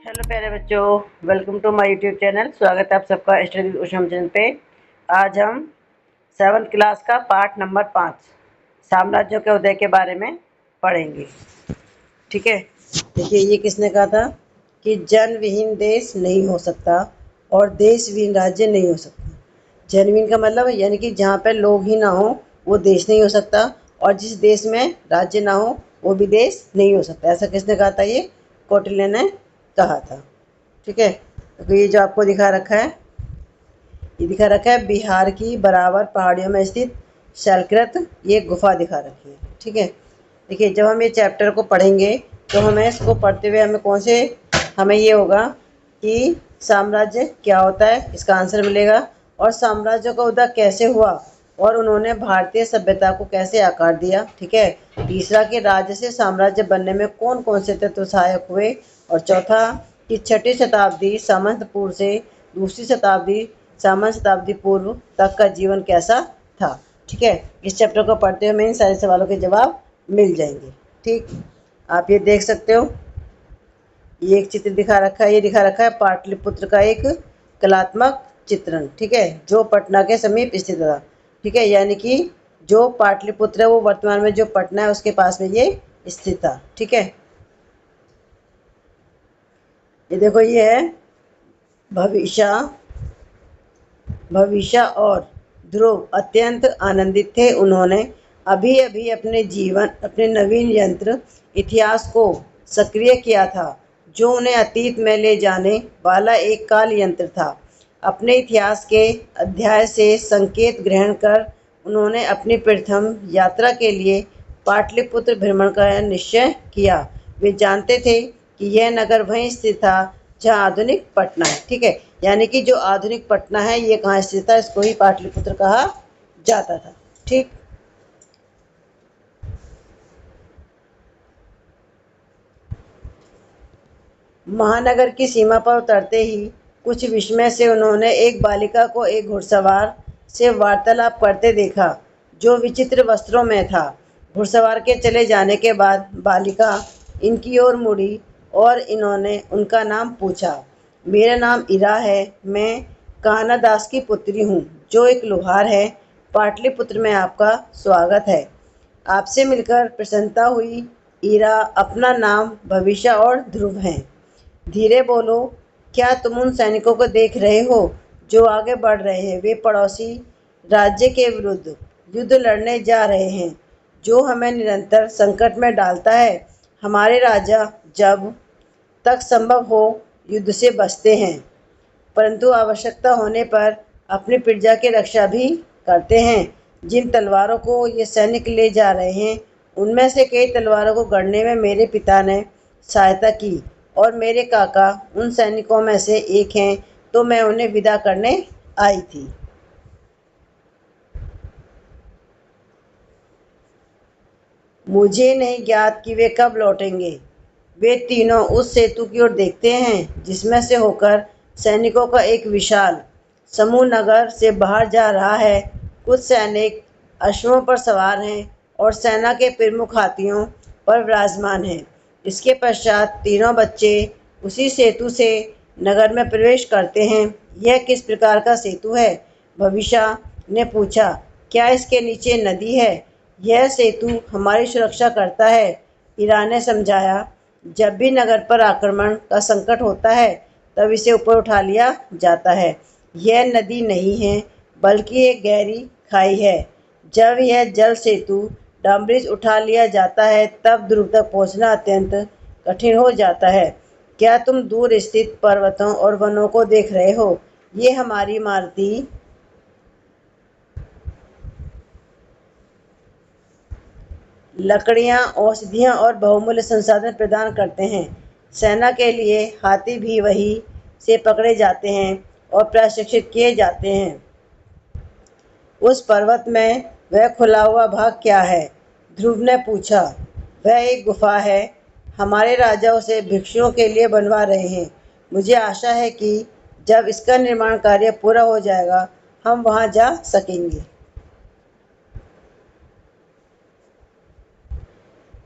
Hello प्यारे बच्चों, welcome to my YouTube channel. स्वागत है आप सबका स्टडी उषम चैनल पे। आज हम 7th क्लास का पार्ट नंबर 5 साम्राज्यों के उदय के बारे में पढ़ेंगे। ठीक है, देखिए ये किसने कहा था कि जन विहीन देश नहीं हो सकता और देश विहीन राज्य नहीं हो सकता। जन विहीन का मतलब यानी कि जहाँ पर लोग ही ना हो वो देश नहीं हो सकता, और जिस देश में राज्य ना हो वो भी देश नहीं हो सकता। ऐसा किसने कहा था? ये कौटिल्य ने कहा था। ठीक है, तो ये जो आपको दिखा रखा है, ये दिखा रखा है बिहार की बराबर पहाड़ियों में स्थित शैलकृत ये गुफा दिखा रखी है। ठीक है, देखिए जब हम ये चैप्टर को पढ़ेंगे तो हमें इसको पढ़ते हुए हमें ये होगा कि साम्राज्य क्या होता है, इसका आंसर मिलेगा, और साम्राज्य का उदय कैसे हुआ और उन्होंने भारतीय सभ्यता को कैसे आकार दिया। ठीक है, तीसरा कि राज्य से साम्राज्य बनने में कौन कौन से तत्व सहायक हुए, और चौथा कि छठी शताब्दी सामंत पूर्व से दूसरी शताब्दी सामान्य शताब्दी पूर्व तक का जीवन कैसा था। ठीक है, इस चैप्टर को पढ़ते हुए हमें इन सारे सवालों के जवाब मिल जाएंगे। ठीक, आप ये देख सकते हो, ये एक चित्र दिखा रखा है, ये दिखा रखा है पाटलिपुत्र का एक कलात्मक चित्रण। ठीक है, जो पटना के समीप स्थित था। ठीक है, यानी कि जो पाटलिपुत्र है वो वर्तमान में जो पटना है उसके पास में ये स्थित था। ठीक है, ये देखो, ये है भविष्य भविष्य और ध्रुव अत्यंत आनंदित थे। उन्होंने अभी अभी अपने नवीन यंत्र इतिहास को सक्रिय किया था, जो उन्हें अतीत में ले जाने वाला एक काल यंत्र था। अपने इतिहास के अध्याय से संकेत ग्रहण कर उन्होंने अपनी प्रथम यात्रा के लिए पाटलिपुत्र भ्रमण का निश्चय किया। वे जानते थे कि यह नगर वहीं स्थित था जहाँ आधुनिक पटना है। ठीक है, यानी कि जो आधुनिक पटना है ये कहाँ स्थित था, इसको ही पाटलिपुत्र कहा जाता था। ठीक, महानगर की सीमा पर उतरते ही कुछ विस्मय से उन्होंने एक बालिका को एक घुड़सवार से वार्तालाप करते देखा, जो विचित्र वस्त्रों में था। घुड़सवार के चले जाने के बाद बालिका इनकी ओर मुड़ी और इन्होंने उनका नाम पूछा। मेरा नाम इरा है, मैं कान्हा दास की पुत्री हूँ, जो एक लोहार है। पाटलिपुत्र में आपका स्वागत है। आपसे मिलकर प्रसन्नता हुई। इरा अपना नाम भविष्य और ध्रुव है। धीरे बोलो, क्या तुम उन सैनिकों को देख रहे हो जो आगे बढ़ रहे हैं? वे पड़ोसी राज्य के विरुद्ध युद्ध लड़ने जा रहे हैं, जो हमें निरंतर संकट में डालता है। हमारे राजा जब तक संभव हो युद्ध से बचते हैं, परंतु आवश्यकता होने पर अपनी प्रजा की रक्षा भी करते हैं। जिन तलवारों को ये सैनिक ले जा रहे हैं उनमें से कई तलवारों को गढ़ने में मेरे पिता ने सहायता की, और मेरे काका उन सैनिकों में से एक हैं, तो मैं उन्हें विदा करने आई थी। मुझे नहीं ज्ञात कि वे कब लौटेंगे। वे तीनों उस सेतु की ओर देखते हैं जिसमें से होकर सैनिकों का एक विशाल समूह नगर से बाहर जा रहा है। कुछ सैनिक अश्वों पर सवार हैं और सेना के प्रमुख हाथियों पर विराजमान हैं। इसके पश्चात तीनों बच्चे उसी सेतु से नगर में प्रवेश करते हैं। यह किस प्रकार का सेतु है? भविष्य ने पूछा। क्या इसके नीचे नदी है? यह सेतु हमारी सुरक्षा करता है, ईरा ने समझाया। जब भी नगर पर आक्रमण का संकट होता है तब इसे ऊपर उठा लिया जाता है। यह नदी नहीं है बल्कि एक गहरी खाई है। जब यह जल सेतु डाम्ब्रिज उठा लिया जाता है तब ध्रुव तक पहुंचना अत्यंत कठिन हो जाता है। क्या तुम दूर स्थित पर्वतों और वनों को देख रहे हो? ये हमारी इमारती लकड़ियाँ, औषधियाँ और बहुमूल्य संसाधन प्रदान करते हैं। सेना के लिए हाथी भी वहीं से पकड़े जाते हैं और प्रशिक्षित किए जाते हैं। उस पर्वत में वह खुला हुआ भाग क्या है? ध्रुव ने पूछा। वह एक गुफा है। हमारे राजा उसे भिक्षुओं के लिए बनवा रहे हैं। मुझे आशा है कि जब इसका निर्माण कार्य पूरा हो जाएगा हम वहां जा सकेंगे।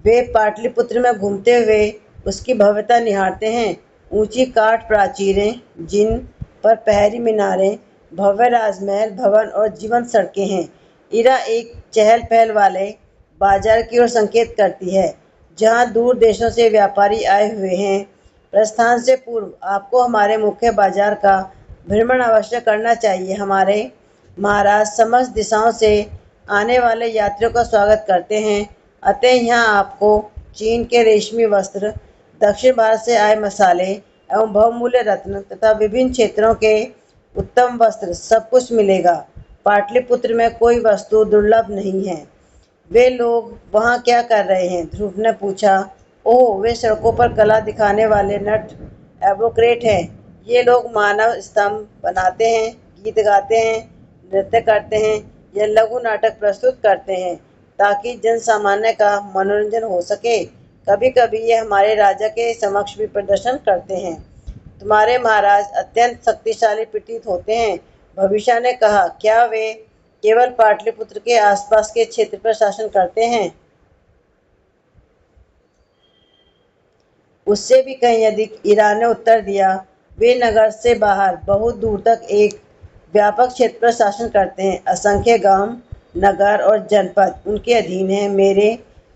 वे पाटलिपुत्र में घूमते हुए उसकी भव्यता निहारते हैं। ऊंची काठ प्राचीरें, जिन पर पहरी मीनारें, भव्य राजमहल, भवन और जीवंत सड़कें हैं। इरा एक चहल पहल वाले बाजार की ओर संकेत करती है, जहां दूर देशों से व्यापारी आए हुए हैं। प्रस्थान से पूर्व आपको हमारे मुख्य बाजार का भ्रमण अवश्य करना चाहिए। हमारे महाराज समस्त दिशाओं से आने वाले यात्रियों का स्वागत करते हैं, अतः यहाँ आपको चीन के रेशमी वस्त्र, दक्षिण भारत से आए मसाले एवं बहुमूल्य रत्न तथा विभिन्न क्षेत्रों के उत्तम वस्त्र सब कुछ मिलेगा। पाटलिपुत्र में कोई वस्तु दुर्लभ नहीं है। वे लोग वहाँ क्या कर रहे हैं? ध्रुव ने पूछा। ओह, वे सड़कों पर कला दिखाने वाले नट एवोक्रेट हैं। ये लोग मानव स्तंभ बनाते हैं, गीत गाते हैं, नृत्य करते हैं या लघु नाटक प्रस्तुत करते हैं ताकि जन सामान्य का मनोरंजन हो सके। कभी कभी ये हमारे राजा के समक्ष भी प्रदर्शन करते हैं। तुम्हारे महाराज अत्यंत शक्तिशाली प्रतीत होते हैं, भविष्य ने कहा। क्या वे केवल पाटलिपुत्र के आसपास के क्षेत्र पर शासन करते हैं? उससे भी कहीं अधिक, ईरान ने उत्तर दिया। वे नगर से बाहर बहुत दूर तक एक व्यापक क्षेत्र पर शासन करते हैं। असंख्य गांव, नगर और जनपद उनके अधीन हैं। मेरे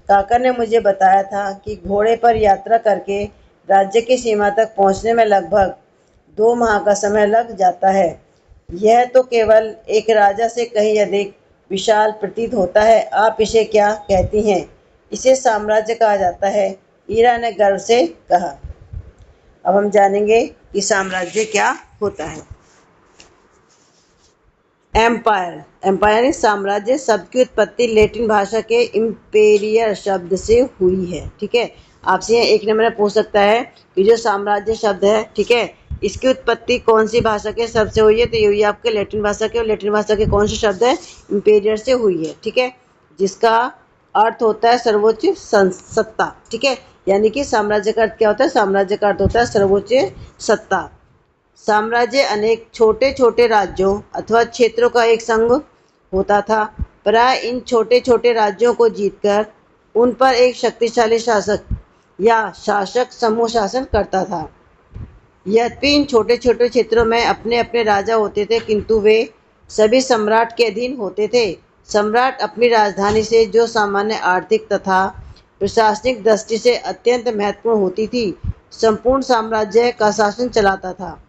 काका ने मुझे बताया था कि घोड़े पर यात्रा करके राज्य की सीमा तक पहुंचने में लगभग 2 माह का समय लग जाता है। यह तो केवल एक राजा से कहीं अधिक विशाल प्रतीत होता है। आप इसे क्या कहती हैं? इसे साम्राज्य कहा जाता है, ईरा ने गर्व से कहा। अब हम जानेंगे कि साम्राज्य क्या होता है। एम्पायर, एम्पायर यानी साम्राज्य शब्द की उत्पत्ति लैटिन भाषा के इम्पेरियर शब्द से हुई है। ठीक है, आपसे यह एक नंबर में पूछ सकता है कि जो साम्राज्य शब्द है, ठीक है, इसकी उत्पत्ति कौन सी भाषा के शब्द से हुई है? तो ये हुई आपके लैटिन भाषा के, और लैटिन भाषा के कौन से शब्द है? इम्पेरियर से हुई है। ठीक है, जिसका अर्थ होता है सर्वोच्च सत्ता। ठीक है, यानी कि साम्राज्य का अर्थ क्या होता है? साम्राज्य का अर्थ होता है सर्वोच्च सत्ता। साम्राज्य अनेक छोटे छोटे राज्यों अथवा क्षेत्रों का एक संघ होता था। प्राय इन छोटे छोटे राज्यों को जीतकर उन पर एक शक्तिशाली शासक या शासक समूह शासन करता था। यद्यपि इन छोटे छोटे क्षेत्रों में अपने अपने राजा होते थे, किंतु वे सभी सम्राट के अधीन होते थे। सम्राट अपनी राजधानी से, जो सामान्य आर्थिक तथा प्रशासनिक दृष्टि से अत्यंत महत्वपूर्ण होती थी, संपूर्ण साम्राज्य का शासन चलाता था।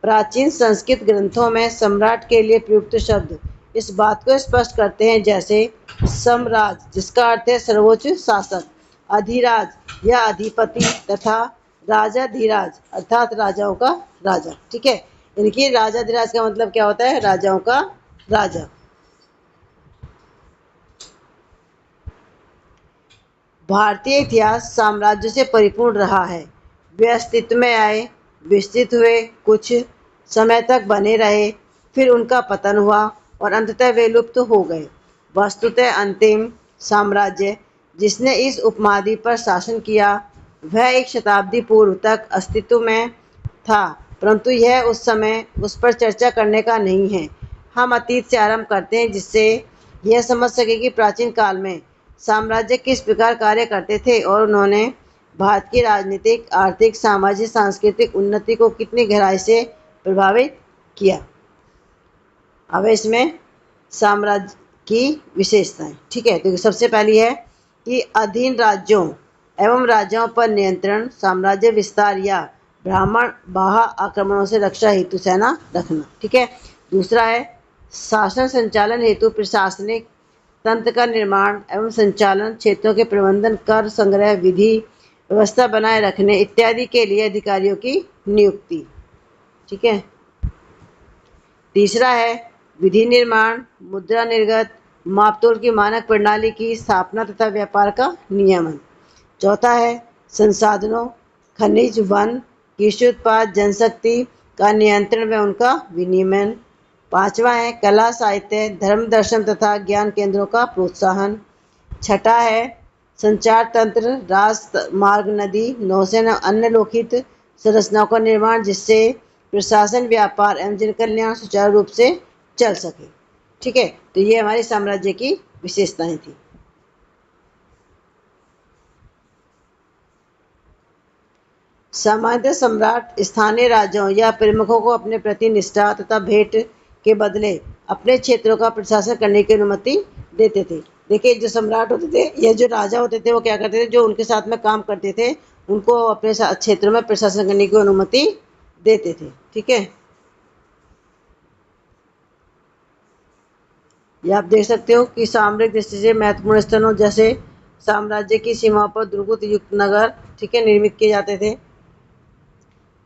प्राचीन संस्कृत ग्रंथों में सम्राट के लिए प्रयुक्त शब्द इस बात को स्पष्ट करते हैं, जैसे सम्राज, जिसका अर्थ है सर्वोच्च शासक, अधिराज या अधिपति, तथा राजाधिराज अर्थात राजाओं का राजा। ठीक है, इनकी राजाधिराज का मतलब क्या होता है? राजाओं का राजा। भारतीय इतिहास साम्राज्य से परिपूर्ण रहा है। वे अस्तित्व में आए, विस्तृत हुए, कुछ समय तक बने रहे, फिर उनका पतन हुआ और अंततः वे लुप्त हो गए। वस्तुतः अंतिम साम्राज्य जिसने इस उपमहाद्वीप पर शासन किया, वह एक शताब्दी पूर्व तक अस्तित्व में था, परंतु यह उस समय उस पर चर्चा करने का नहीं है। हम अतीत से आरंभ करते हैं, जिससे यह समझ सके कि प्राचीन काल में साम्राज्य किस प्रकार कार्य करते थे और उन्होंने भारत की राजनीतिक, आर्थिक, सामाजिक, सांस्कृतिक उन्नति को कितनी गहराई से प्रभावित किया। अब इसमें साम्राज्य की विशेषताएं। ठीक है, तो सबसे पहली है कि अधीन राज्यों एवं राजाओं पर नियंत्रण, साम्राज्य विस्तार या ब्राह्मण बाह्य आक्रमणों से रक्षा हेतु सेना रखना। ठीक है, दूसरा है शासन संचालन हेतु प्रशासनिक तंत्र का निर्माण एवं संचालन, क्षेत्रों के प्रबंधन, कर संग्रह, विधि व्यवस्था बनाए रखने इत्यादि के लिए अधिकारियों की नियुक्ति। ठीक है, तीसरा है विधि निर्माण, मुद्रा निर्गत, मापतोल की मानक प्रणाली की स्थापना तथा व्यापार का नियमन। चौथा है संसाधनों, खनिज, वन, कृषि उत्पाद, जनशक्ति का नियंत्रण व उनका विनियमन। पांचवा है कला, साहित्य, धर्म, दर्शन तथा ज्ञान केंद्रों का प्रोत्साहन। छठा है संचार तंत्र, राजमार्ग, नदी, नौसेना, अन्य लोकहित संरचनाओं का निर्माण, जिससे प्रशासन, व्यापार एवं जनकल्याण सुचारू रूप से चल सके। ठीक है, तो ये हमारे साम्राज्य की विशेषताएं थी। सामान्यतः सम्राट स्थानीय राजाओं या प्रमुखों को अपने प्रति निष्ठा तथा भेंट के बदले अपने क्षेत्रों का प्रशासन करने की अनुमति देते थे। देखिए, जो सम्राट होते थे या जो राजा होते थे वो क्या करते थे, जो उनके साथ में काम करते थे उनको अपने क्षेत्रों में प्रशासन करने की अनुमति देते थे। ठीक है, ये आप देख सकते हो कि सामरिक दृष्टि से महत्वपूर्ण स्थलों जैसे साम्राज्य की सीमाओं पर दुर्ग युक्त नगर, ठीक है, निर्मित किए जाते थे।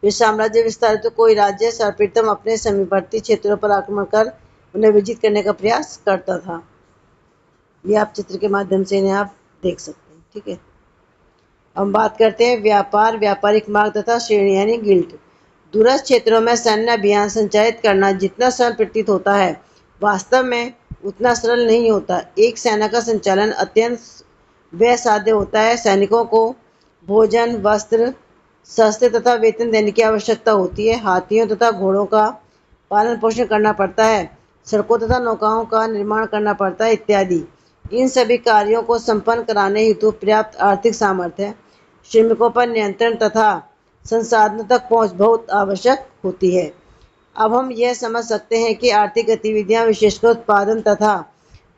फिर साम्राज्य विस्तार तो कोई राज्य सर्वप्रथम अपने समीपवर्ती क्षेत्रों पर आक्रमण कर उन्हें विजित करने का प्रयास करता था। ये आप चित्र के माध्यम से इन्हें आप देख सकते हैं। ठीक है, हम बात करते हैं व्यापार, व्यापारिक मार्ग तथा श्रेणी यानी गिल्ड। दूरस्थ क्षेत्रों में सैन्य अभियान संचालित करना जितना सरल प्रतीत होता है, वास्तव में उतना सरल नहीं होता। एक सेना का संचालन अत्यंत व्ययसाध्य होता है। सैनिकों को भोजन, वस्त्र, शस्त्र तथा वेतन देने की आवश्यकता होती है। हाथियों तथा घोड़ों का पालन पोषण करना पड़ता है, सड़कों तथा नौकाओं का निर्माण करना पड़ता है इत्यादि। इन सभी कार्यों को संपन्न कराने हेतु पर्याप्त आर्थिक सामर्थ्य, श्रमिकों पर नियंत्रण तथा संसाधनों तक पहुंच बहुत आवश्यक होती है। अब हम यह समझ सकते हैं कि आर्थिक गतिविधियां, विशेषकर उत्पादन तथा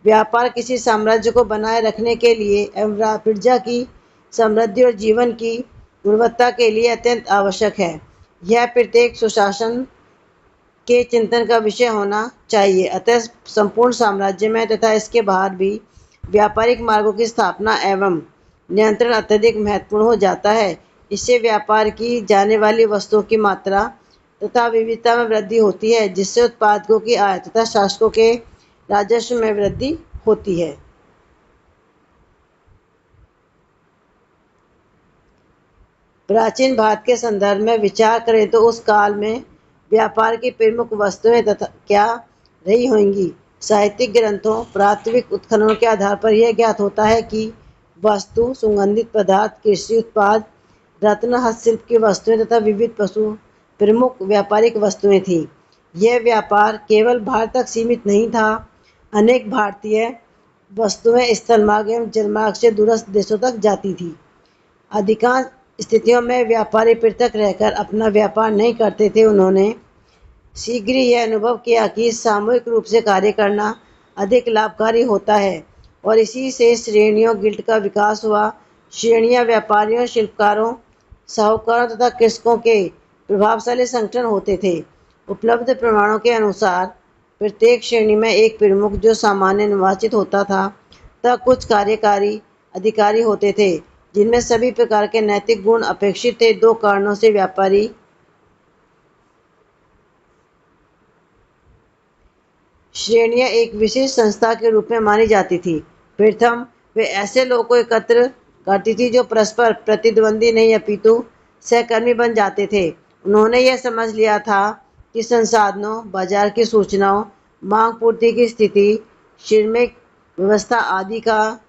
व्यापार, किसी साम्राज्य को बनाए रखने के लिए एवं प्रजा की समृद्धि और जीवन की गुणवत्ता के लिए अत्यंत आवश्यक है। यह प्रत्येक सुशासन के चिंतन का विषय होना चाहिए। अतः संपूर्ण साम्राज्य में तथा इसके बाहर भी व्यापारिक मार्गों की स्थापना एवं नियंत्रण अत्यधिक महत्वपूर्ण हो जाता है। इससे व्यापार की जाने वाली वस्तुओं की मात्रा तथा विविधता में वृद्धि होती है, जिससे उत्पादकों की आय तथा शासकों के राजस्व में वृद्धि होती है। प्राचीन भारत के संदर्भ में विचार करें तो उस काल में व्यापार की प्रमुख वस्तुएं तथा क्या रही होंगी। साहित्यिक ग्रंथों, प्राथमिक उत्खननों के आधार पर यह ज्ञात होता है कि वस्तु, सुगंधित पदार्थ, कृषि उत्पाद, रत्न, हस्तशिल्प की वस्तुएं तथा विविध पशु प्रमुख व्यापारिक वस्तुएं थीं। यह व्यापार केवल भारत तक सीमित नहीं था। अनेक भारतीय वस्तुएं स्थलमार्ग एवं जलमार्ग से दूरस्थ देशों तक जाती थी। अधिकांश स्थितियों में व्यापारी पृथक रहकर अपना व्यापार नहीं करते थे। उन्होंने शीघ्र ही यह अनुभव किया कि सामूहिक रूप से कार्य करना अधिक लाभकारी होता है और इसी से श्रेणियों, गिल्ड का विकास हुआ। श्रेणियां व्यापारियों, शिल्पकारों, साहूकारों तथा कृषकों के प्रभावशाली संगठन होते थे। उपलब्ध प्रमाणों के अनुसार प्रत्येक श्रेणी में एक प्रमुख, जो सामान्य निर्वाचित होता था, तथा कुछ कार्यकारी अधिकारी होते थे जिनमें सभी प्रकार के नैतिक गुण अपेक्षित थे। दो कारणों से व्यापारी श्रेणियां एक विशेष संस्था के रूप में मानी जाती थी। प्रथम, वे ऐसे लोगों को एकत्र करती थी जो परस्पर प्रतिद्वंदी नहीं अपितु सहकर्मी बन जाते थे। उन्होंने यह समझ लिया था कि संसाधनों, बाजार की सूचनाओं, मांग पूर्ति की स्थिति, श्रमिक व्यवस्था आदि का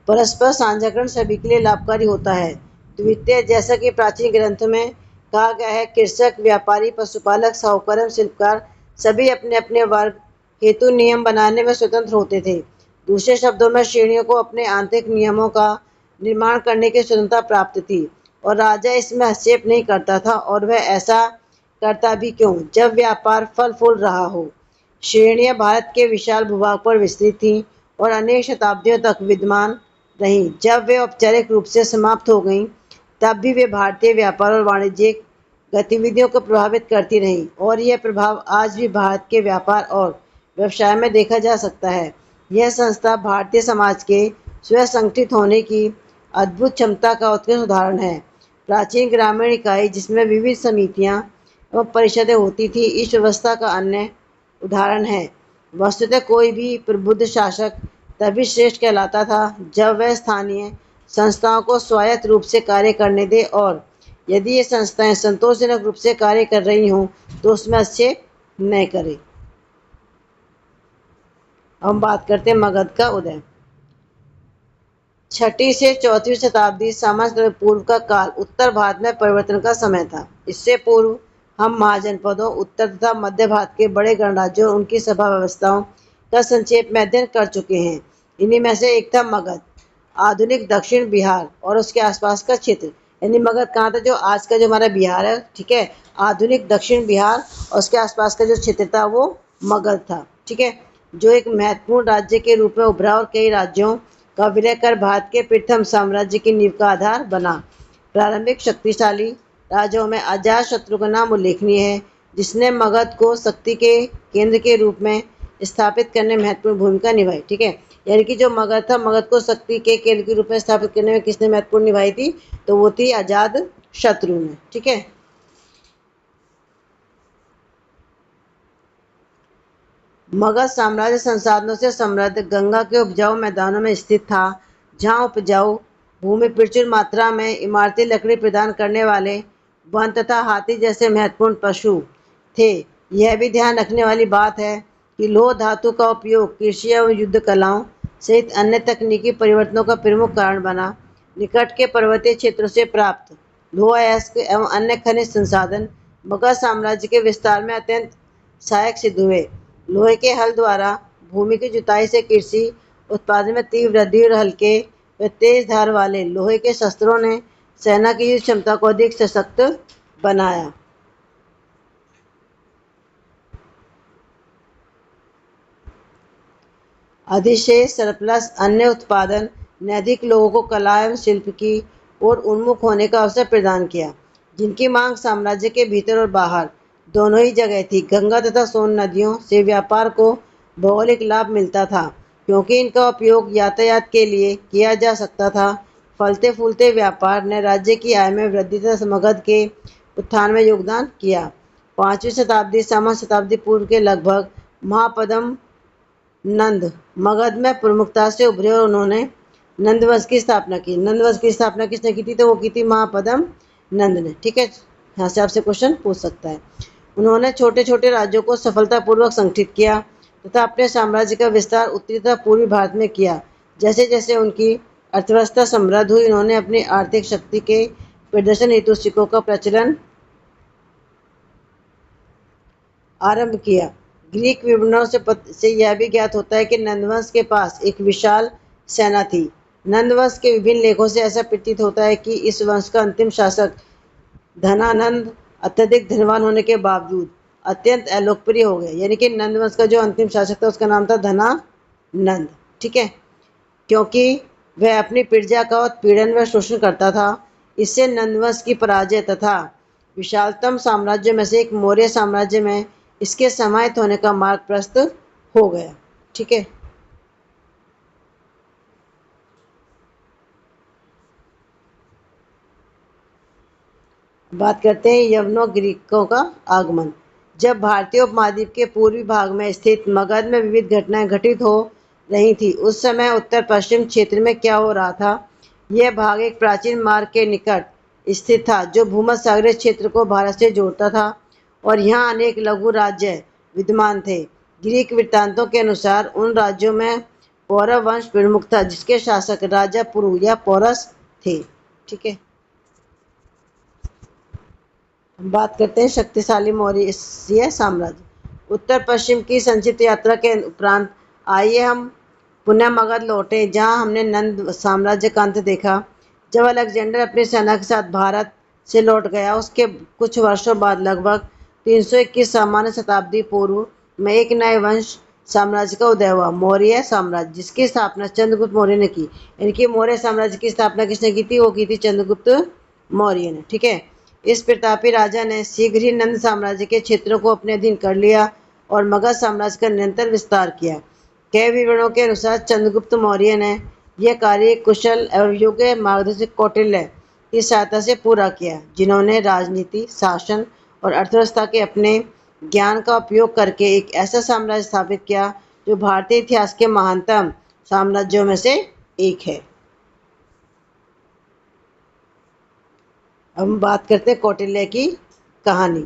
परस्पर साझाकरण सभी के लिए लाभकारी होता है। द्वितीय, जैसा कि प्राचीन ग्रंथों में कहा गया है, कृषक, व्यापारी, पशुपालक, साहूकार एवं शिल्पकार सभी अपने अपने वर्ग हेतु नियम बनाने में स्वतंत्र होते थे। दूसरे शब्दों में, श्रेणियों को अपने आंतरिक नियमों का निर्माण करने की स्वतंत्रता प्राप्त थी और राजा इसमें हस्तक्षेप नहीं करता था। और वह ऐसा करता भी क्यों, जब व्यापार फल फूल रहा हो। श्रेणियां भारत के विशाल भूभाग पर विस्तृत थीं और अनेक शताब्दियों तक विद्यमान रहीं। जब वे औपचारिक रूप से समाप्त हो गईं, तब भी वे भारतीय व्यापार और वाणिज्यिक गतिविधियों को प्रभावित करती रहीं और यह प्रभाव आज भी भारत के व्यापार और व्यवसाय में देखा जा सकता है। यह संस्था भारतीय समाज के स्वसंगठित होने की अद्भुत क्षमता का उत्कृष्ट उदाहरण है। प्राचीन ग्रामीण इकाई जिसमें विविध समितियां एवं परिषदें होती थी, इस व्यवस्था का अन्य उदाहरण है। वस्तुतः कोई भी प्रबुद्ध शासक तभी श्रेष्ठ कहलाता था जब वह स्थानीय संस्थाओं को स्वायत्त रूप से कार्य करने दे और यदि ये संस्थाएं संतोषजनक रूप से कार्य कर रही हों तो उसमें हस्तक्षेप न करे। हम बात करते हैं मगध का उदय। 6वीं से 4वीं शताब्दी सामान्य पूर्व का काल उत्तर भारत में परिवर्तन का समय था। इससे पूर्व हम महाजनपदों, उत्तर तथा मध्य भारत के बड़े गणराज्यों और उनकी सभा व्यवस्थाओं का संक्षेप में अध्ययन कर चुके हैं। इन्हीं में से एक था मगध, आधुनिक दक्षिण बिहार और उसके आसपास का क्षेत्र। यानी मगध कहाँ था? जो आज का जो हमारा बिहार है, ठीक है। आधुनिक दक्षिण बिहार और उसके आसपास का जो क्षेत्र था वो मगध था, ठीक है। जो एक महत्वपूर्ण राज्य के रूप में उभरा और कई राज्यों का विलय कर भारत के प्रथम साम्राज्य की नींव का आधार बना। प्रारंभिक शक्तिशाली राजाओं में अजातशत्रु का नाम उल्लेखनीय है, जिसने मगध को शक्ति के केंद्र के रूप में स्थापित करने में महत्वपूर्ण भूमिका निभाई, ठीक है। यानी कि जो मगध था, मगध को शक्ति के केंद्र के रूप में स्थापित करने में किसने महत्वपूर्ण निभाई थी? तो वो थी अजातशत्रु ने, ठीक है। मगध साम्राज्य संसाधनों से समृद्ध, गंगा के उपजाऊ मैदानों में स्थित था, जहाँ उपजाऊ भूमि प्रचुर मात्रा में इमारती लकड़ी प्रदान करने वाले वन तथा हाथी जैसे महत्वपूर्ण पशु थे। यह भी ध्यान रखने वाली बात है कि लौह धातु का उपयोग कृषि एवं युद्ध कलाओं सहित अन्य तकनीकी परिवर्तनों का प्रमुख कारण बना। निकट के पर्वतीय क्षेत्रों से प्राप्त लौह अयस्क एवं अन्य खनिज संसाधन मगध साम्राज्य के विस्तार में अत्यंत सहायक सिद्ध हुए। लोहे के हल द्वारा भूमि की जुताई से कृषि उत्पादन में तीव्र वृद्धि और हल्के व तेज धार वाले लोहे के शस्त्रों ने सेना की युद्ध क्षमता को अधिक सशक्त बनाया। अधिशेष सरप्लस अन्य उत्पादन ने अधिक लोगों को कला एवं शिल्प की ओर उन्मुख होने का अवसर प्रदान किया, जिनकी मांग साम्राज्य के भीतर और बाहर दोनों ही जगह थी। गंगा तथा सोन नदियों से व्यापार को भौगोलिक लाभ मिलता था, क्योंकि इनका उपयोग यातायात के लिए किया जा सकता था। फलते फूलते व्यापार ने राज्य की आय में वृद्धि तथा मगध के उत्थान में योगदान किया। 5वीं शताब्दी सामान्य शताब्दी पूर्व के लगभग महापद्म नंद मगध में प्रमुखता से उभरे और उन्होंने नंद वंश की स्थापना की। नंद वंश की स्थापना किसने की थी? तो वो की थी महापद्म नंद ने, ठीक है। यहाँ से आपसे क्वेश्चन पूछ सकता है। उन्होंने छोटे छोटे राज्यों को सफलतापूर्वक संगठित किया तथा अपने साम्राज्य का विस्तार उत्तरी तथा पूर्वी भारत में किया। जैसे जैसे उनकी अर्थव्यवस्था समृद्ध हुई, उन्होंने अपनी आर्थिक शक्ति के प्रदर्शन हेतु सिक्कों का प्रचलन आरंभ किया। ग्रीक विवरणों से यह भी ज्ञात होता है कि नंदवंश के पास एक विशाल सेना थी। नंदवंश के विभिन्न लेखों से ऐसा प्रतीत होता है कि इस वंश का अंतिम शासक धनानंद अत्यधिक धनवान होने के बावजूद अत्यंत अलोकप्रिय हो गए। यानी कि नंदवंश का जो अंतिम शासक था उसका नाम था धनानंद, ठीक है, क्योंकि वह अपनी प्रजा का उत्पीड़न व शोषण करता था। इससे नंदवंश की पराजय तथा विशालतम साम्राज्य में से एक मौर्य साम्राज्य में इसके समाहित होने का मार्ग प्रशस्त हो गया, ठीक है। बात करते हैं यवनों ग्रीकों का आगमन। जब भारतीय उपमहाद्वीप के पूर्वी भाग में स्थित मगध में विविध घटनाएं घटित हो रही थी, उस समय उत्तर पश्चिम क्षेत्र में क्या हो रहा था? यह भाग एक प्राचीन मार्ग के निकट स्थित था, जो भूमध्य सागरीय क्षेत्र को भारत से जोड़ता था, और यहाँ अनेक लघु राज्य विद्यमान थे। ग्रीक वृत्तांतों के अनुसार उन राज्यों में पौरव वंश प्रमुख था, जिसके शासक राजा पुरु या पौरस थे, ठीक है। बात करते हैं शक्तिशाली मौर्य साम्राज्य। उत्तर पश्चिम की संक्षिप्त यात्रा के उपरांत आइए हम पुनः मगध लौटे, जहां हमने नंद साम्राज्य का अंत देखा। जब अलेक्जेंडर अपनी सेना के साथ भारत से लौट गया, उसके कुछ वर्षों बाद लगभग 321 सामान्य शताब्दी पूर्व में एक नए वंश साम्राज्य का उदय हुआ, मौर्य साम्राज्य, जिसकी स्थापना चंद्रगुप्त मौर्य ने की। यानी कि मौर्य साम्राज्य की स्थापना किसने की थी? वो की थी चंद्रगुप्त मौर्य ने, ठीक है। इस प्रतापी राजा ने शीघ्र ही नंद साम्राज्य के क्षेत्रों को अपने अधीन कर लिया और मगध साम्राज्य का निरंतर विस्तार किया। कई विवरणों के अनुसार चंद्रगुप्त मौर्य ने यह कार्य कुशल एवं योग्य मार्गदर्शक कौटिल्य की सहायता से पूरा किया, जिन्होंने राजनीति, शासन और अर्थव्यवस्था के अपने ज्ञान का उपयोग करके एक ऐसा साम्राज्य स्थापित किया जो भारतीय इतिहास के महानतम साम्राज्यों में से एक है। अब हम बात करते हैं कौटिल्य की कहानी।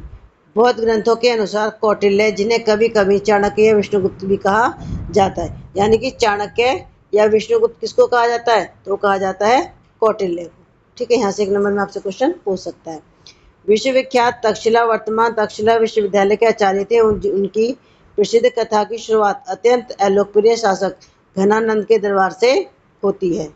बौद्ध ग्रंथों के अनुसार कौटिल्य, जिन्हें कभी कभी चाणक्य या विष्णुगुप्त भी कहा जाता है, यानी कि चाणक्य या विष्णुगुप्त किसको कहा जाता है? तो कहा जाता है कौटिल्य को, ठीक है। यहाँ से एक नंबर में आपसे क्वेश्चन पूछ सकता है। विश्वविख्यात तक्षशिला वर्तमान तक्षशिला विश्वविद्यालय के आचार्य थे। उनकी प्रसिद्ध कथा की शुरुआत अत्यंत अलोकप्रिय शासक घनानंद के दरबार से होती है।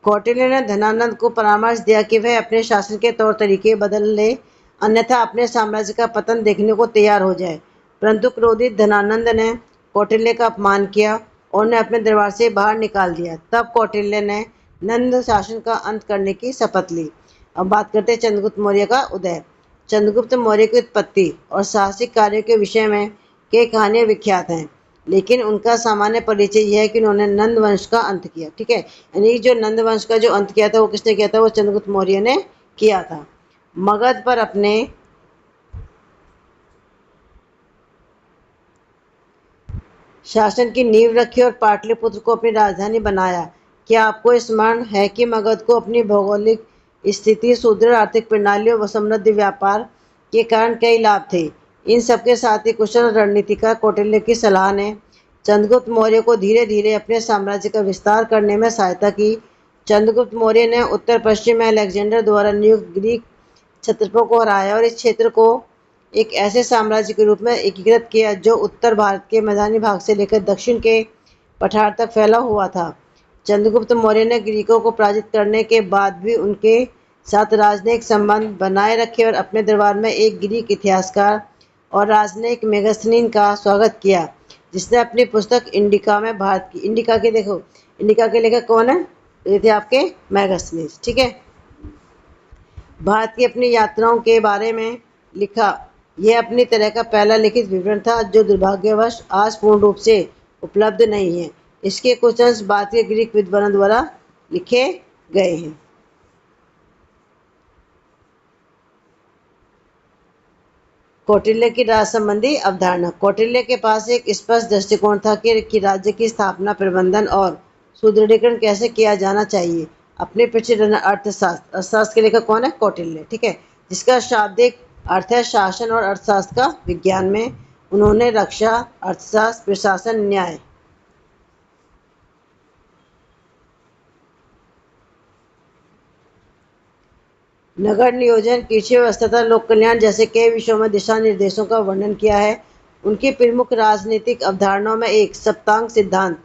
कौटिल्य ने धनानंद को परामर्श दिया कि वह अपने शासन के तौर तरीके बदल ले, अन्यथा अपने साम्राज्य का पतन देखने को तैयार हो जाए। परंतु क्रोधित धनानंद ने कौटिल्य का अपमान किया और उन्हें अपने दरबार से बाहर निकाल दिया। तब कौटिल्य ने नंद शासन का अंत करने की शपथ ली। अब बात करते हैं चंद्रगुप्त मौर्य का उदय। चंद्रगुप्त मौर्य की उत्पत्ति और साहसिक कार्यों के विषय में कई कहानियां विख्यात हैं, लेकिन उनका सामान्य परिचय यह है कि उन्होंने नंद वंश का अंत किया। ठीक है, यानी जो नंद वंश का जो अंत किया था वो किसने किया था? वो चंद्रगुप्त मौर्य ने किया था। मगध पर अपने शासन की नींव रखी और पाटलिपुत्र को अपनी राजधानी बनाया। क्या आपको स्मरण है कि मगध को अपनी भौगोलिक स्थिति, सुदृढ़ आर्थिक प्रणाली और समृद्ध व्यापार के कारण कई लाभ थे? इन सबके साथ ही कुशल रणनीतिकार कौटिल्य की सलाह ने चंद्रगुप्त मौर्य को धीरे धीरे अपने साम्राज्य का विस्तार करने में सहायता की। चंद्रगुप्त मौर्य ने उत्तर पश्चिम में अलेक्जेंडर द्वारा नियुक्त ग्रीक क्षत्रपों को हराया और इस क्षेत्र को एक ऐसे साम्राज्य के रूप में एकीकृत किया जो उत्तर भारत के मैदानी भाग से लेकर दक्षिण के पठार तक फैला हुआ था। चंद्रगुप्त मौर्य ने ग्रीकों को पराजित करने के बाद भी उनके साथ राजनयिक संबंध बनाए रखे और अपने दरबार में एक ग्रीक इतिहासकार और राजनयिक मेगस्थनीन का स्वागत किया, जिसने अपनी पुस्तक इंडिका में भारत की इंडिका के लेखक कौन है? ये थे आपके मेगस्थनीज। ठीक है, भारत की अपनी यात्राओं के बारे में लिखा। यह अपनी तरह का पहला लिखित विवरण था जो दुर्भाग्यवश आज पूर्ण रूप से उपलब्ध नहीं है। इसके कुछ अंश भारतीय ग्रीक विद्वानों द्वारा लिखे गए हैं। कौटिल्य की राज संबंधी अवधारणा। कौटिल्य के पास एक स्पष्ट दृष्टिकोण था कि राज्य की स्थापना, प्रबंधन और सुदृढ़ीकरण कैसे किया जाना चाहिए। अपने पीछे अर्थशास्त्र। अर्थशास्त्र के लेखक कौन है? कौटिल्य। ठीक है, जिसका शाब्दिक अर्थ है शासन और अर्थशास्त्र का विज्ञान में उन्होंने रक्षा, अर्थशास्त्र, प्रशासन, न्याय, नगर नियोजन, कृषि व्यवस्था तथा लोक कल्याण जैसे कई विषयों में दिशा निर्देशों का वर्णन किया है। उनकी प्रमुख राजनीतिक अवधारणाओं में एक सप्तांग सिद्धांत,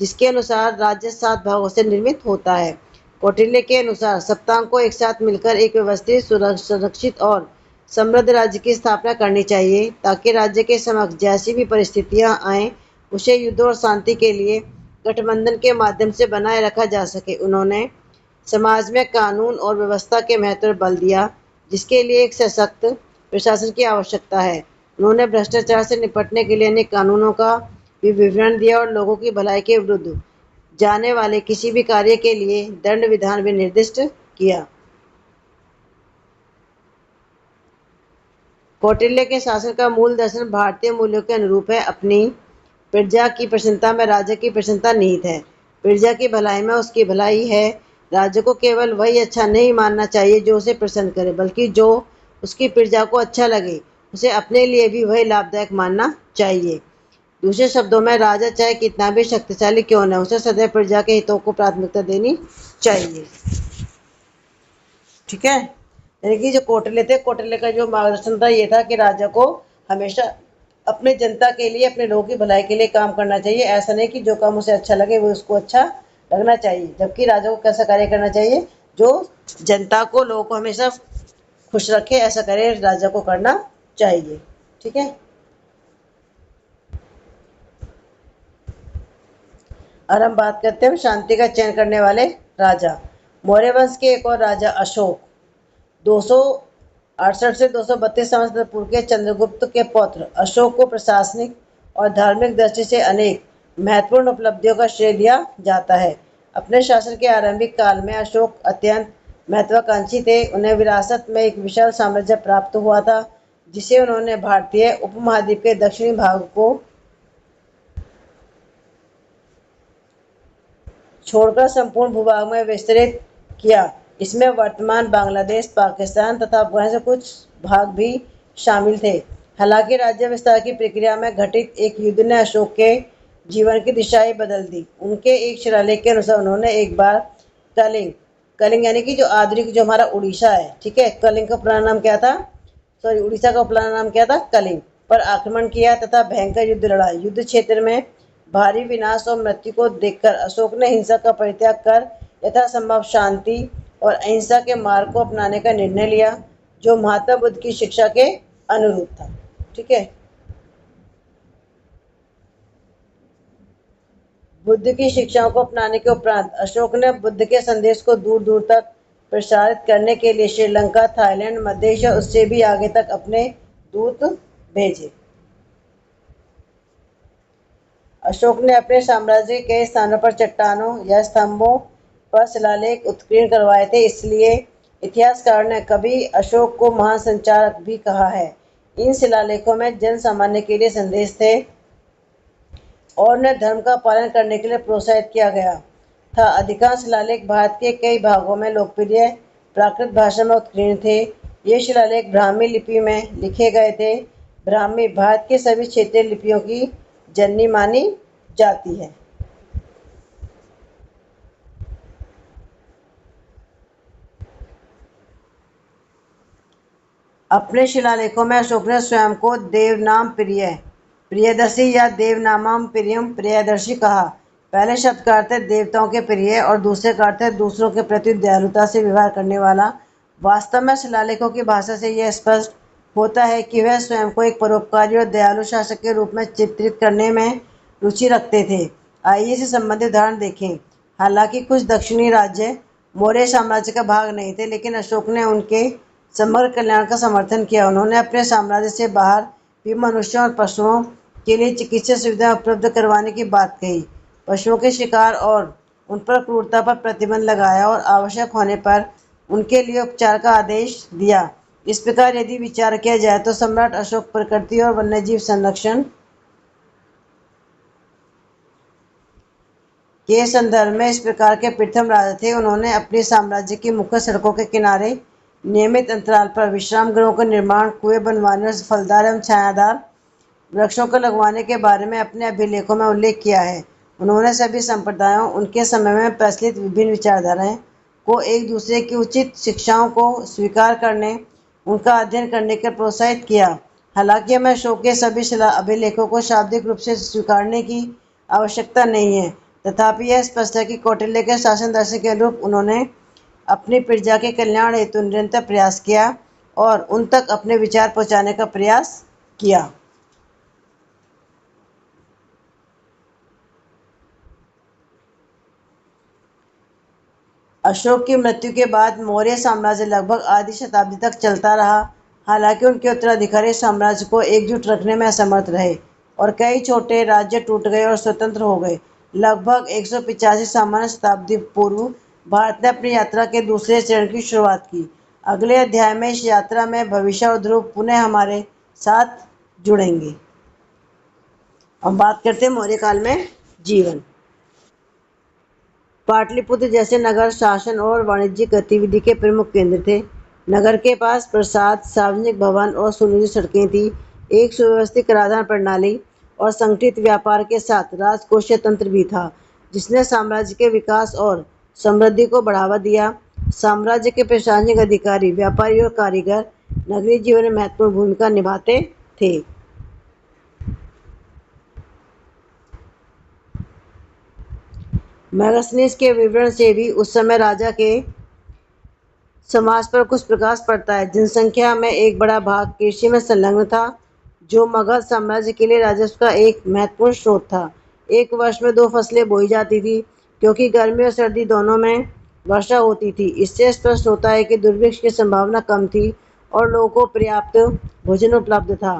जिसके अनुसार राज्य 7 भागों से निर्मित होता है। कौटिल्य के अनुसार सप्तांग को एक साथ मिलकर एक व्यवस्थित, सुरक्षित और समृद्ध राज्य की स्थापना करनी चाहिए, ताकि राज्य के समक्ष जैसी भी परिस्थितियां आएं उसे युद्ध और शांति के लिए गठबंधन के माध्यम से बनाए रखा जा सके। उन्होंने समाज में कानून और व्यवस्था के महत्व पर बल दिया, जिसके लिए एक सशक्त प्रशासन की आवश्यकता है। उन्होंने भ्रष्टाचार से निपटने के लिए अनेक कानूनों का भी विवरण दिया और लोगों की भलाई के विरुद्ध जाने वाले किसी भी कार्य के लिए दंड विधान भी निर्दिष्ट किया। कौटिल्य के शासन का मूल दर्शन भारतीय मूल्यों के अनुरूप है। अपनी प्रजा की प्रसन्नता में राज्य की प्रसन्नता निहित है। प्रजा की भलाई में उसकी भलाई है। राज्य को केवल वही अच्छा नहीं मानना चाहिए जो उसे प्रसन्न करे, बल्कि जो उसकी प्रजा को अच्छा लगे उसे अपने लिए भी वही लाभदायक मानना चाहिए। दूसरे शब्दों में, राजा चाहे कितना भी शक्तिशाली क्यों न, उसे सदैव प्रजा के हितों को प्राथमिकता देनी चाहिए। ठीक है, यानी कि जो कौटिल्य थे, कौटिल्य का जो मार्गदर्शन था ये था कि राजा को हमेशा अपने जनता के लिए, अपने लोगों की भलाई के लिए काम करना चाहिए। ऐसा नहीं कि जो काम उसे अच्छा लगे वो उसको अच्छा लगना चाहिए, जबकि राजा को कैसा कार्य करना चाहिए? जो जनता को, लोगों को हमेशा खुश रखे, ऐसा कार्य राजा को करना चाहिए। ठीक है, और हम बात करते हैं शांति का चयन करने वाले राजा। मौर्य वंश के एक और राजा अशोक 268 से 232 संवत्सर पूर्व के चंद्रगुप्त के पौत्र अशोक को प्रशासनिक और धार्मिक दृष्टि से अनेक महत्वपूर्ण उपलब्धियों का श्रेय दिया जाता है। अपने शासन के आरंभिक काल में अशोक अत्यंत महत्वाकांक्षी थे। उन्हें विरासत में एक विशाल साम्राज्य प्राप्त हुआ था, जिसे उन्होंने भारतीय उपमहाद्वीप के दक्षिणी भाग को छोड़कर संपूर्ण भूभाग में विस्तृत किया। इसमें वर्तमान बांग्लादेश, पाकिस्तान तथा अफगानिस्तान के कुछ भाग भी शामिल थे। हालांकि राज्य विस्तार की प्रक्रिया में घटित एक युद्ध ने अशोक के जीवन की दिशा ही बदल दी। उनके एक शिलालेख के अनुसार उन्होंने एक बार कलिंग कलिंग यानी कि जो आधुनिक जो हमारा उड़ीसा है, ठीक है। कलिंग का पुराना नाम क्या था, सॉरी उड़ीसा का पुराना नाम क्या था, कलिंग पर आक्रमण किया तथा भयंकर युद्ध लड़ा। युद्ध क्षेत्र में भारी विनाश और मृत्यु को देखकर अशोक ने हिंसा का परित्याग कर यथासंभव शांति और अहिंसा के मार्ग को अपनाने का निर्णय लिया, जो महात्मा बुद्ध की शिक्षा के अनुरूप था, ठीक है। बुद्ध की शिक्षाओं को अपनाने के उपरांत अशोक ने बुद्ध के संदेश को दूर दूर तक प्रसारित करने के लिए श्रीलंका, थाईलैंड, मध्य एशिया और उससे भी आगे तक अपने दूत भेजे। अशोक ने अपने साम्राज्य के कई स्थानों पर चट्टानों या स्तंभों पर शिलालेख उत्कीर्ण करवाए थे, इसलिए इतिहासकार ने कभी अशोक को महासंचारक भी कहा है। इन शिलालेखों में जन सामान्य के लिए संदेश थे और उन्हें धर्म का पालन करने के लिए प्रोत्साहित किया गया था। अधिकांश शिलालेख भारत के कई भागों में लोकप्रिय प्राकृत भाषा में उत्कीर्ण थे। ये शिलालेख ब्राह्मी लिपि में लिखे गए थे। ब्राह्मी भारत के सभी क्षेत्रीय लिपियों की जननी मानी जाती है। अपने शिलालेखों में अशोक ने स्वयं को देवनाम प्रिय प्रियदर्शी या देवनामम प्रियम प्रियदर्शी कहा। पहले शब्द का अर्थ है देवताओं के प्रिय और दूसरे का अर्थ है दूसरों के प्रति दयालुता से व्यवहार करने वाला। वास्तव में शिलालेखों की भाषा से यह स्पष्ट होता है कि वह स्वयं को एक परोपकारी और दयालु शासक के रूप में चित्रित करने में रुचि रखते थे। आइए इससे संबंधित उदाहरण देखें। हालांकि कुछ दक्षिणी राज्य मौर्य साम्राज्य का भाग नहीं थे, लेकिन अशोक ने उनके समग्र कल्याण का समर्थन किया। उन्होंने अपने साम्राज्य से बाहर भी मनुष्यों और पशुओं के लिए चिकित्सा सुविधाएं उपलब्ध करवाने की बात कही। पशुओं के शिकार और उन पर क्रूरता पर प्रतिबंध लगाया और आवश्यक होने पर उनके लिए उपचार का आदेश दिया। इस प्रकार यदि विचार किया जाए तो सम्राट अशोक प्रकृति और वन्यजीव संरक्षण के संदर्भ में इस प्रकार के प्रथम राजा थे। उन्होंने अपने साम्राज्य की मुख्य सड़कों के किनारे नियमित अंतराल पर विश्राम गृहों का निर्माण, कुएं बनवाने और फलदार एवं छायादार वृक्षों को लगवाने के बारे में अपने अभिलेखों में उल्लेख किया है। उन्होंने सभी संप्रदायों, उनके समय में प्रचलित विभिन्न विचारधाराएं को एक दूसरे की उचित शिक्षाओं को स्वीकार करने, उनका अध्ययन करने के प्रोत्साहित किया। हालांकि हमें अशोक के सभी शिला अभिलेखों को शाब्दिक रूप से स्वीकारने की आवश्यकता नहीं है, तथापि यह स्पष्ट है कि कौटिल्य के शासन दर्शन के अनुरूप उन्होंने अपनी प्रजा के कल्याण हेतु निरंतर प्रयास किया और उन तक अपने विचार पहुंचाने का प्रयास किया। अशोक की मृत्यु के बाद मौर्य साम्राज्य लगभग आधी शताब्दी तक चलता रहा। हालांकि उनके उत्तराधिकारी साम्राज्य को एकजुट रखने में असमर्थ रहे और कई छोटे राज्य टूट गए और स्वतंत्र हो गए। लगभग 185 सामान्य शताब्दी पूर्व भारत ने अपनी यात्रा के दूसरे चरण की शुरुआत की। अगले अध्याय में इस यात्रा में भविष्य और ध्रुव पुनः हमारे साथ जुड़ेंगे। अब बात करते हैं मौर्य काल में जीवन। पाटलिपुत्र जैसे नगर शासन और वाणिज्यिक गतिविधि के प्रमुख केंद्र थे। नगर के पास प्रासाद, सार्वजनिक भवन और सुनियोजित सड़कें थीं। एक सुव्यवस्थित कराधान प्रणाली और संगठित व्यापार के साथ राजकोषीय तंत्र भी था, जिसने साम्राज्य के विकास और समृद्धि को बढ़ावा दिया। साम्राज्य के प्रशासनिक अधिकारी, व्यापारी और कारीगर नगरीय जीवन में महत्वपूर्ण भूमिका निभाते थे। मैगस्थनीज के विवरण से भी उस समय राजा के समाज पर कुछ प्रकाश पड़ता है। जनसंख्या में एक बड़ा भाग कृषि में संलग्न था, जो मगध साम्राज्य के लिए राजस्व का एक महत्वपूर्ण स्रोत था। एक वर्ष में 2 फसलें बोई जाती थी, क्योंकि गर्मी और सर्दी दोनों में वर्षा होती थी। इससे स्पष्ट होता है कि दुर्भिक्ष की संभावना कम थी और लोगों को पर्याप्त भोजन उपलब्ध था।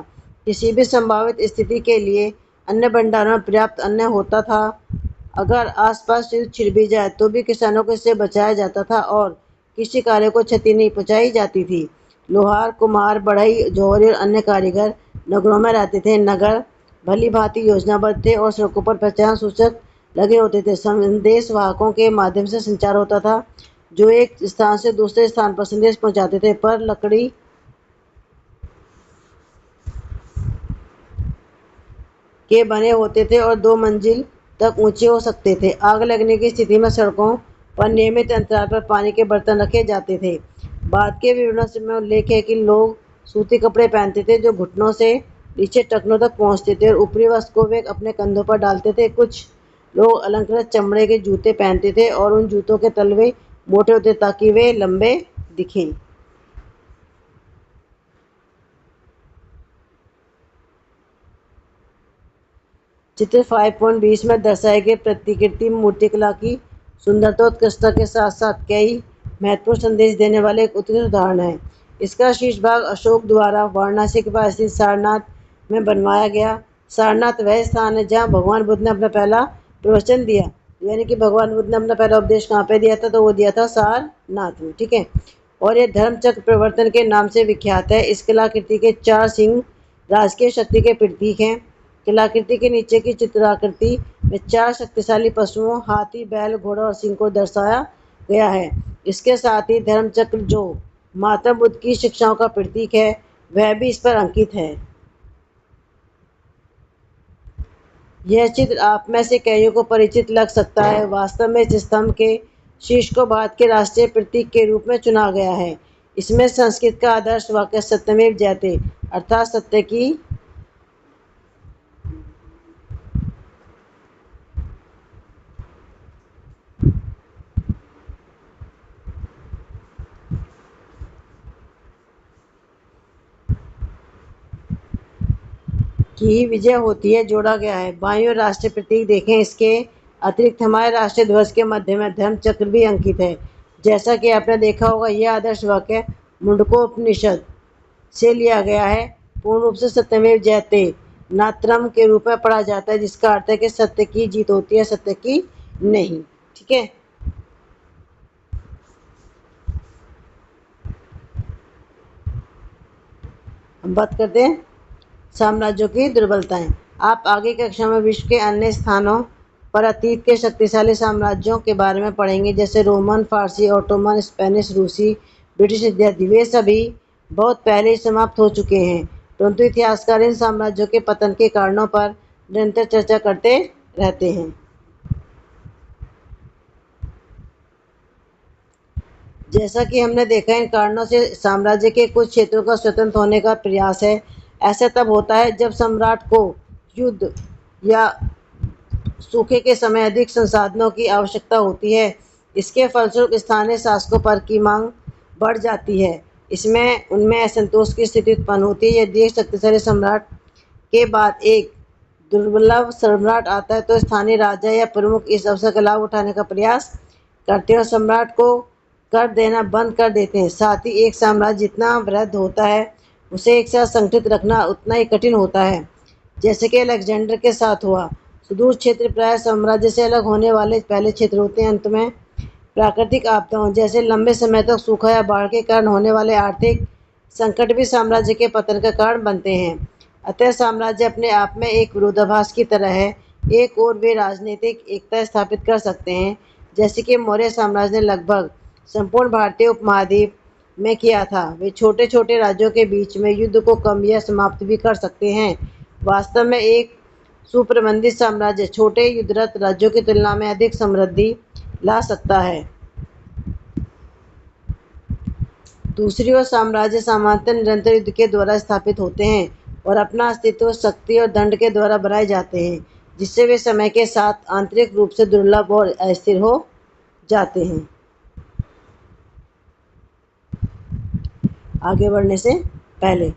किसी भी संभावित स्थिति के लिए अन्न भंडारों में पर्याप्त अन्न होता था। अगर आसपास युद्ध छिड़ भी जाए तो भी किसानों को इससे बचाया जाता था और किसी कार्य को क्षति नहीं पहुंचाई जाती थी। लोहार, कुम्हार, बढ़ई, जौहरी और अन्य कारीगर नगरों में रहते थे। नगर भली भांति योजनाबद्ध थे और सड़कों पर पहचान सूचक लगे होते थे। संदेश वाहकों के माध्यम से संचार होता था, जो एक स्थान से दूसरे स्थान पर संदेश पहुंचाते थे, पर लकड़ी के बने होते थे और 2 मंजिल तक ऊंचे हो सकते थे। आग लगने की स्थिति में सड़कों पर नियमित अंतराल पर पानी के बर्तन रखे जाते थे। बाद के विवरणों में उल्लेख है कि लोग सूती कपड़े पहनते थे जो घुटनों से नीचे टखनों तक पहुंचते थे और ऊपरी वस्त्र को वे अपने कंधों पर डालते थे। कुछ लोग अलंकृत चमड़े के जूते पहनते थे और उन जूतों के तलवे मोटे होते ताकि वे लंबे दिखें। चित्र 5.20 में दर्शाए गए प्रतिकृति मूर्तिकला की सुंदरता और उत्कृष्टता के साथ साथ कई महत्वपूर्ण संदेश देने वाले एक उत्कृष्ट उदाहरण है। इसका शीर्ष भाग अशोक द्वारा वाराणसी के पास स्थित सारनाथ में बनवाया गया। सारनाथ वह स्थान है जहाँ भगवान बुद्ध ने अपना पहला प्रवचन दिया। यानी कि भगवान बुद्ध ने अपना पहला उपदेश कहाँ पे दिया था, तो वो दिया था सारनाथ में। ठीक है, और ये धर्मचक्र प्रवर्तन के नाम से विख्यात है। इस कलाकृति के 4 सिंह राजकीय शक्ति के प्रतीक हैं। कलाकृति के नीचे की चित्राकृति में 4 शक्तिशाली पशुओं हाथी, बैल, घोड़ा और सिंह को दर्शाया गया है। इसके साथ ही धर्मचक्र जो महात्मा बुद्ध की शिक्षाओं का प्रतीक है वह भी इस पर अंकित है। यह चित्र आप में से कईयों को परिचित लग सकता है। वास्तव में इस स्तंभ के शीर्ष को भारत के राष्ट्रीय प्रतीक के रूप में चुना गया है। इसमें संस्कृत का आदर्श वाक्य सत्यमेव जयते अर्थात सत्य की ही विजय होती है जोड़ा गया है। बाईं ओर राष्ट्रीय प्रतीक देखें। इसके अतिरिक्त हमारे राष्ट्रीय ध्वज के मध्य में धर्म चक्र भी अंकित है। जैसा कि आपने देखा होगा, यह आदर्श वाक्य मुंडकोपनिषद से लिया गया है। पूर्ण रूप से सत्यमेव जयते नात्रम के रूप में पढ़ा जाता है, जिसका अर्थ है कि सत्य की जीत होती है, सत्य की नहीं। ठीक है, हम बात करते हैं साम्राज्यों की दुर्बलताएं। आप आगे कक्षा में विश्व के अन्य स्थानों पर अतीत के शक्तिशाली साम्राज्यों के बारे में पढ़ेंगे, जैसे रोमन, फारसी, ऑटोमन, स्पेनिश, रूसी, ब्रिटिश इत्यादि। वे सभी बहुत पहले ही समाप्त हो चुके हैं, परंतु इतिहासकार इन साम्राज्यों के पतन के कारणों पर निरंतर चर्चा करते रहते हैं। जैसा कि हमने देखा, इन कारणों से साम्राज्य के कुछ क्षेत्रों का स्वतंत्र होने का प्रयास है। ऐसा तब होता है जब सम्राट को युद्ध या सूखे के समय अधिक संसाधनों की आवश्यकता होती है। इसके फलस्वरूप स्थानीय शासकों पर की मांग बढ़ जाती है। इसमें उनमें असंतोष की स्थिति उत्पन्न होती है। यदि एक शक्तिशाली सम्राट के बाद एक दुर्लभ सम्राट आता है तो स्थानीय राजा या प्रमुख इस अवसर का लाभ उठाने का प्रयास करते हैं और सम्राट को कर देना बंद कर देते हैं। साथ ही एक साम्राज्य जितना वृहद होता है उसे एक साथ संगठित रखना उतना ही कठिन होता है, जैसे कि अलेक्जेंडर के साथ हुआ। सुदूर क्षेत्र प्राय साम्राज्य से अलग होने वाले पहले क्षेत्र होते हैं। अंत में प्राकृतिक आपदाओं जैसे लंबे समय तक सूखा या बाढ़ के कारण होने वाले आर्थिक संकट भी साम्राज्य के पतन का कारण बनते हैं। अतः साम्राज्य अपने आप में एक विरोधाभास की तरह है। एक ओर वे राजनीतिक एकता स्थापित कर सकते हैं, जैसे कि मौर्य साम्राज्य ने लगभग संपूर्ण भारतीय उपमहाद्वीप में किया था। वे छोटे छोटे राज्यों के बीच में युद्ध को कम या समाप्त भी कर सकते हैं। वास्तव में एक सुप्रबंधित साम्राज्य छोटे युद्धरत राज्यों की तुलना में अधिक समृद्धि ला सकता है। दूसरी ओर साम्राज्य सामान्यतः निरंतर युद्ध के द्वारा स्थापित होते हैं और अपना अस्तित्व शक्ति और दंड के द्वारा बनाए जाते हैं, जिससे वे समय के साथ आंतरिक रूप से दुर्लभ और अस्थिर हो जाते हैं। आगे बढ़ने से पहले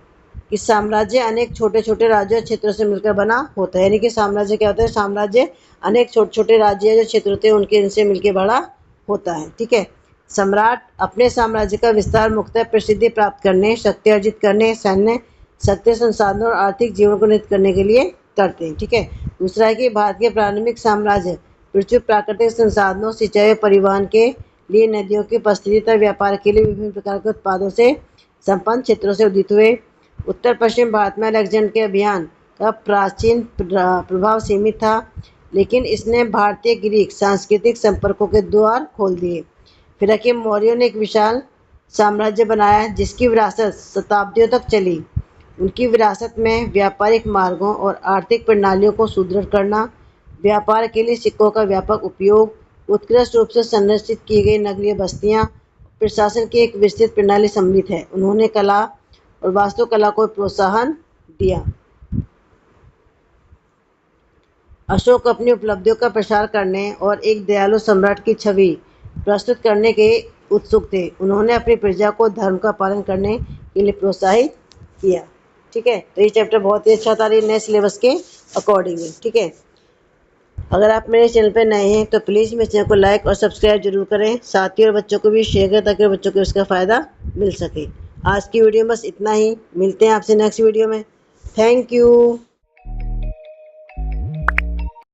कि साम्राज्य अनेक छोटे छोटे राज्यों और क्षेत्रों से मिलकर बना होता है। यानी कि साम्राज्य क्या होता है, साम्राज्य अनेक छोटे छोटे राज्य जो क्षेत्र होते हैं उनके इनसे मिलकर बड़ा होता है। ठीक है, सम्राट अपने साम्राज्य का विस्तार मुख्यतः प्रसिद्धि प्राप्त करने, शक्ति अर्जित करने, सैन्य शक्ति, संसाधनों और आर्थिक जीवन को नियंत्रित करने के लिए करते हैं। ठीक है, दूसरा है कि भारत के प्रारंभिक साम्राज्य पृथ्वी प्राकृतिक संसाधनों, सिंचाई, परिवहन के लिए नदियों की उपस्थिति तथा व्यापार के लिए विभिन्न प्रकार के उत्पादों से संपन्न क्षेत्रों से उदित हुए। उत्तर पश्चिम भारत में अलेक्जेंडर के अभियान का प्राचीन प्रभाव सीमित था, लेकिन इसने भारतीय ग्रीक सांस्कृतिक संपर्कों के द्वार खोल दिए। फिर हकीम मौर्यों ने एक विशाल साम्राज्य बनाया जिसकी विरासत शताब्दियों तक चली। उनकी विरासत में व्यापारिक मार्गों और आर्थिक प्रणालियों को सुदृढ़ करना, व्यापार के लिए सिक्कों का व्यापक उपयोग, उत्कृष्ट रूप से संरचित की गई नगरीय बस्तियां प्रशासन की एक विस्तृत प्रणाली सम्मिलित है। उन्होंने कला और वास्तुकला को प्रोत्साहन दिया। अशोक अपनी उपलब्धियों का प्रसार करने और एक दयालु सम्राट की छवि प्रस्तुत करने के उत्सुक थे। उन्होंने अपनी प्रजा को धर्म का पालन करने के लिए प्रोत्साहित किया। ठीक है, तो ये चैप्टर बहुत ही अच्छा था नए सिलेबस के अकॉर्डिंग। ठीक है, अगर आप मेरे चैनल पर नए हैं तो प्लीज़ मेरे चैनल को लाइक और सब्सक्राइब जरूर करें, साथियों और बच्चों को भी शेयर करें ताकि बच्चों को इसका फ़ायदा मिल सके। आज की वीडियो में बस इतना ही, मिलते हैं आपसे नेक्स्ट वीडियो में। Thank you.